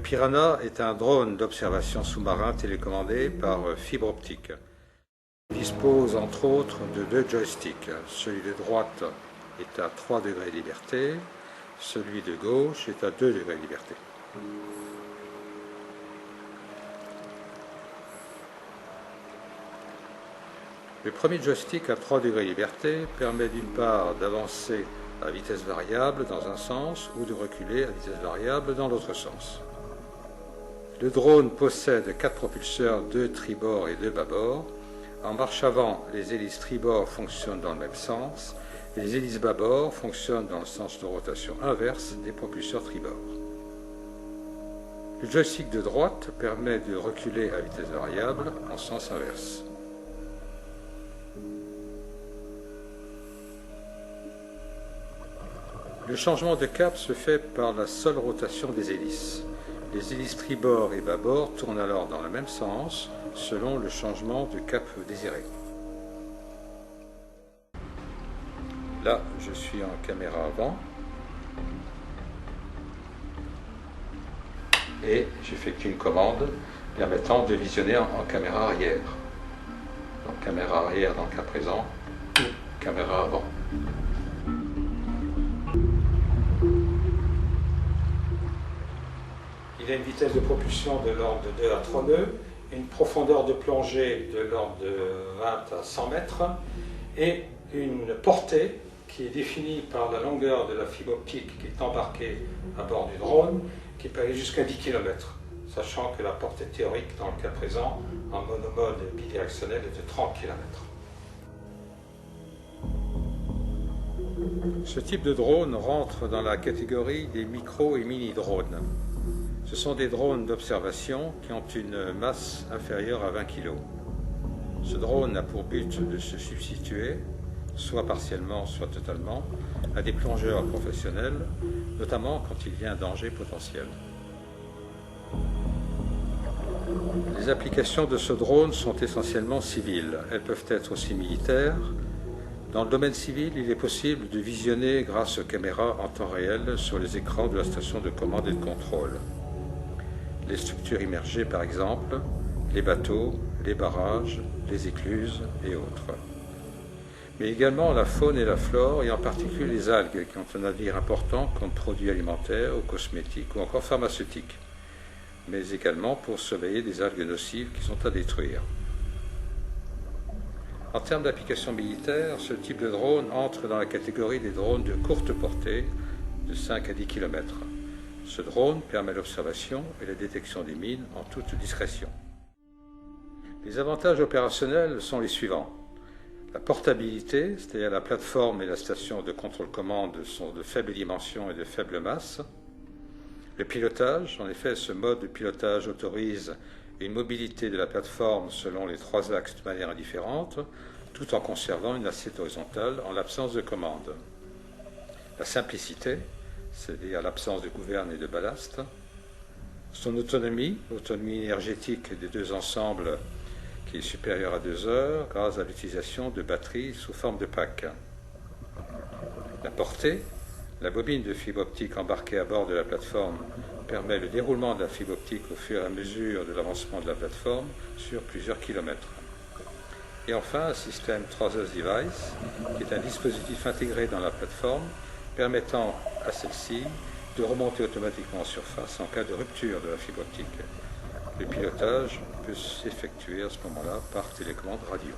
Piranha est un drone d'observation sous-marin télécommandé par fibre optique. Il dispose entre autres de 2 joysticks. Celui de droite est à 3 degrés de liberté, celui de gauche est à 2 degrés de liberté. Le premier joystick à 3 degrés de liberté permet d'une part d'avancer à vitesse variable dans un sens ou de reculer à vitesse variable dans l'autre sens. Le drone possède 4 propulseurs, 2 tribord et 2 bâbord. En marche avant, les hélices tribord fonctionnent dans le même sens, et les hélices bâbord fonctionnent dans le sens de rotation inverse des propulseurs tribord. Le joystick de droite permet de reculer à vitesse variable en sens inverse. Le changement de cap se fait par la seule rotation des hélices. Les hélices tribord et bâbord tournent alors dans le même sens selon le changement de cap désiré. Là, je suis en caméra avant et j'effectue une commande permettant de visionner en caméra arrière. Donc caméra arrière dans le cas présent, ou caméra avant. Il a une vitesse de propulsion de l'ordre de 2 à 3 nœuds, une profondeur de plongée de l'ordre de 20 à 100 mètres et une portée qui est définie par la longueur de la fibre optique qui est embarquée à bord du drone, qui peut aller jusqu'à 10 km, sachant que la portée théorique, dans le cas présent, en monomode bidirectionnel, est de 30 km. Ce type de drone rentre dans la catégorie des micro et mini-drones. Ce sont des drones d'observation qui ont une masse inférieure à 20 kg. Ce drone a pour but de se substituer, soit partiellement, soit totalement, à des plongeurs professionnels, notamment quand il y a un danger potentiel. Les applications de ce drone sont essentiellement civiles. Elles peuvent être aussi militaires. Dans le domaine civil, il est possible de visionner grâce aux caméras en temps réel sur les écrans de la station de commande et de contrôle. Les structures immergées par exemple, les bateaux, les barrages, les écluses et autres. Mais également la faune et la flore, et en particulier les algues qui ont un avenir important comme produits alimentaires ou cosmétiques ou encore pharmaceutiques, mais également pour surveiller des algues nocives qui sont à détruire. En termes d'application militaire, ce type de drone entre dans la catégorie des drones de courte portée de 5 à 10 km. Ce drone permet l'observation et la détection des mines en toute discrétion. Les avantages opérationnels sont les suivants. La portabilité, c'est-à-dire la plateforme et la station de contrôle-commande sont de faibles dimensions et de faible masse. Le pilotage, en effet, ce mode de pilotage autorise une mobilité de la plateforme selon les 3 axes de manière indifférente, tout en conservant une assiette horizontale en l'absence de commande. La simplicité, c'est-à-dire l'absence de gouverne et de ballast. Son autonomie, l'autonomie énergétique des 2 ensembles qui est supérieure à 2 heures grâce à l'utilisation de batteries sous forme de pack. La portée, la bobine de fibre optique embarquée à bord de la plateforme permet le déroulement de la fibre optique au fur et à mesure de l'avancement de la plateforme sur plusieurs kilomètres. Et enfin, un système Trustless Device, qui est un dispositif intégré dans la plateforme permettant à celle-ci de remonter automatiquement en surface en cas de rupture de la fibre optique. Le pilotage peut s'effectuer à ce moment-là par télécommande radio.